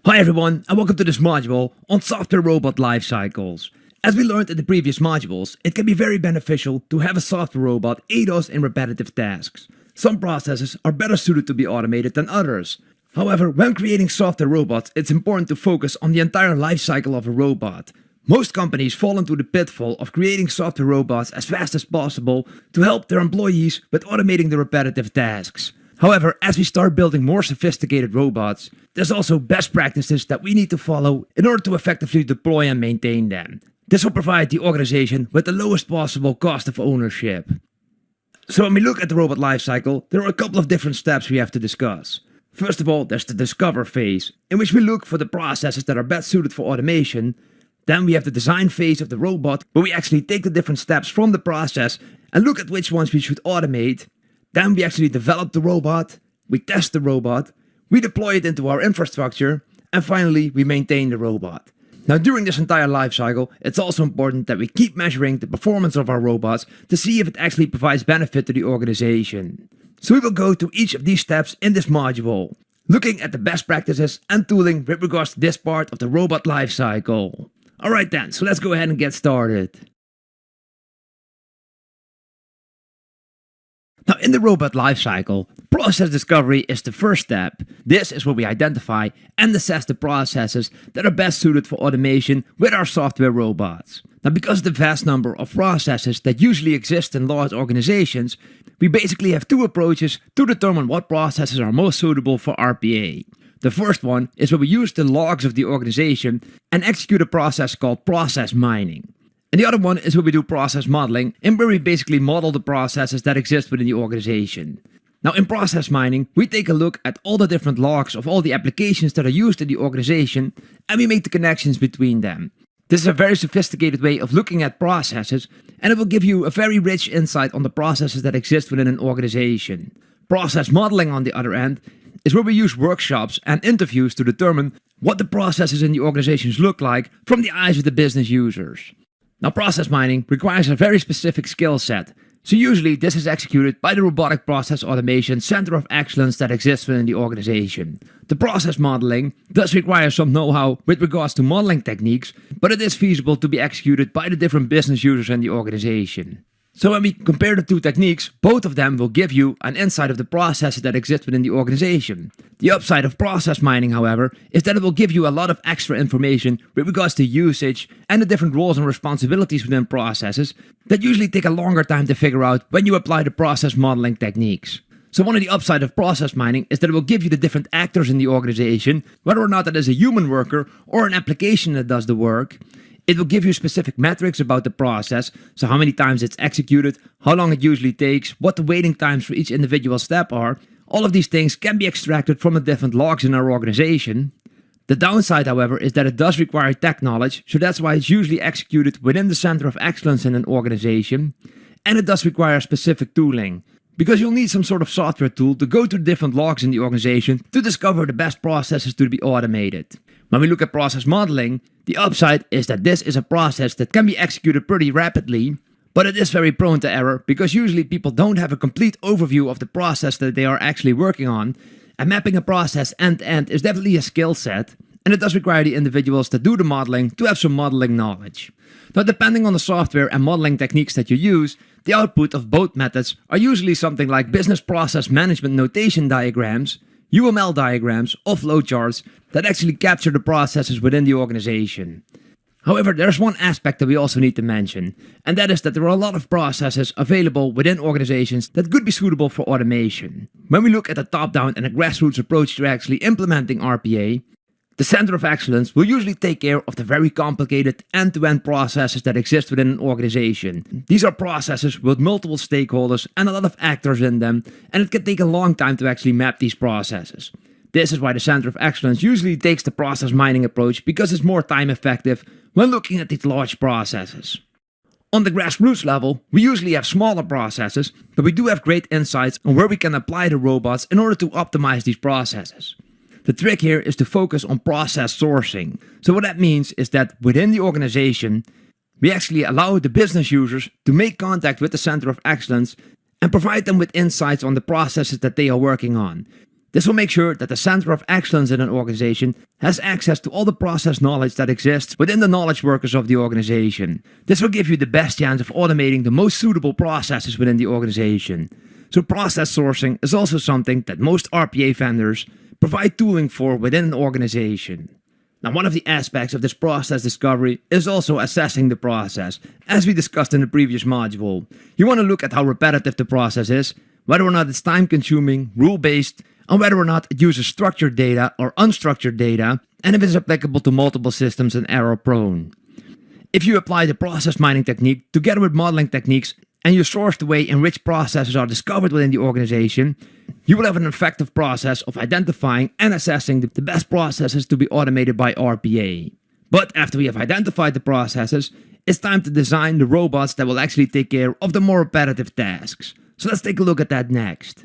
Hi everyone, and welcome to this module on software robot life cycles. As we learned in the previous modules, it can be very beneficial to have a software robot aid us in repetitive tasks. Some processes are better suited to be automated than others. However, when creating software robots, it's important to focus on the entire life cycle of a robot. Most companies fall into the pitfall of creating software robots as fast as possible to help their employees with automating the repetitive tasks. However, as we start building more sophisticated robots, there's also best practices that we need to follow in order to effectively deploy and maintain them. This will provide the organization with the lowest possible cost of ownership. So when we look at the robot lifecycle, there are a couple of different steps we have to discuss. First of all, there's the discover phase, in which we look for the processes that are best suited for automation. Then we have the design phase of the robot, where we actually take the different steps from the process and look at which ones we should automate. Then we actually develop the robot, we test the robot, we deploy it into our infrastructure, and finally we maintain the robot. Now during this entire life cycle, it's also important that we keep measuring the performance of our robots to see if it actually provides benefit to the organization. So we will go to each of these steps in this module, looking at the best practices and tooling with regards to this part of the robot life cycle. Alright then, so let's go ahead and get started. Now in the robot lifecycle, process discovery is the first step. This is where we identify and assess the processes that are best suited for automation with our software robots. Now because of the vast number of processes that usually exist in large organizations, we basically have two approaches to determine what processes are most suitable for RPA. The first one is where we use the logs of the organization and execute a process called process mining. And the other one is where we do process modeling, and where we basically model the processes that exist within the organization. Now in process mining, we take a look at all the different logs of all the applications that are used in the organization, and we make the connections between them. This is a very sophisticated way of looking at processes, and it will give you a very rich insight on the processes that exist within an organization. Process modeling, on the other end, is where we use workshops and interviews to determine what the processes in the organizations look like from the eyes of the business users. Now process mining requires a very specific skill set, so usually this is executed by the Robotic Process Automation Center of Excellence that exists within the organization. The process modeling does require some know-how with regards to modeling techniques, but it is feasible to be executed by the different business users in the organization. So when we compare the two techniques, both of them will give you an insight of the processes that exist within the organization. The upside of process mining, however, is that it will give you a lot of extra information with regards to usage and the different roles and responsibilities within processes that usually take a longer time to figure out when you apply the process modeling techniques. So one of the upside of process mining is that it will give you the different actors in the organization, whether or not that is a human worker or an application that does the work. It will give you specific metrics about the process, so how many times it's executed, how long it usually takes, what the waiting times for each individual step are. All of these things can be extracted from the different logs in our organization. The downside, however, is that it does require tech knowledge, so that's why it's usually executed within the Center of Excellence in an organization. And it does require specific tooling, because you'll need some sort of software tool to go to the different logs in the organization to discover the best processes to be automated. When we look at process modeling, the upside is that this is a process that can be executed pretty rapidly, but it is very prone to error because usually people don't have a complete overview of the process that they are actually working on, and mapping a process end to end is definitely a skill set, and it does require the individuals that do the modeling to have some modeling knowledge. Now depending on the software and modeling techniques that you use, the output of both methods are usually something like business process management notation diagrams, UML diagrams, or flowcharts that actually capture the processes within the organization. However, there's one aspect that we also need to mention, and that is that there are a lot of processes available within organizations that could be suitable for automation. When we look at a top-down and a grassroots approach to actually implementing RPA, the Center of Excellence will usually take care of the very complicated end-to-end processes that exist within an organization. These are processes with multiple stakeholders and a lot of actors in them, and it can take a long time to actually map these processes. This is why the Center of Excellence usually takes the process mining approach, because it's more time effective when looking at these large processes. On the grassroots level, we usually have smaller processes, but we do have great insights on where we can apply the robots in order to optimize these processes. The trick here is to focus on process sourcing. So what that means is that within the organization, we actually allow the business users to make contact with the Center of Excellence and provide them with insights on the processes that they are working on. This will make sure that the center of excellence in an organization has access to all the process knowledge that exists within the knowledge workers of the organization. This will give you the best chance of automating the most suitable processes within the organization. So process sourcing is also something that most RPA vendors provide tooling for within an organization. Now, one of the aspects of this process discovery is also assessing the process. As we discussed in the previous module, you want to look at how repetitive the process is, whether or not it's time-consuming, rule-based, and whether or not it uses structured data or unstructured data, and if it's applicable to multiple systems and error-prone. If you apply the process mining technique together with modeling techniques, and you source the way in which processes are discovered within the organization, you will have an effective process of identifying and assessing the best processes to be automated by RPA. But after we have identified the processes, it's time to design the robots that will actually take care of the more repetitive tasks. So let's take a look at that next.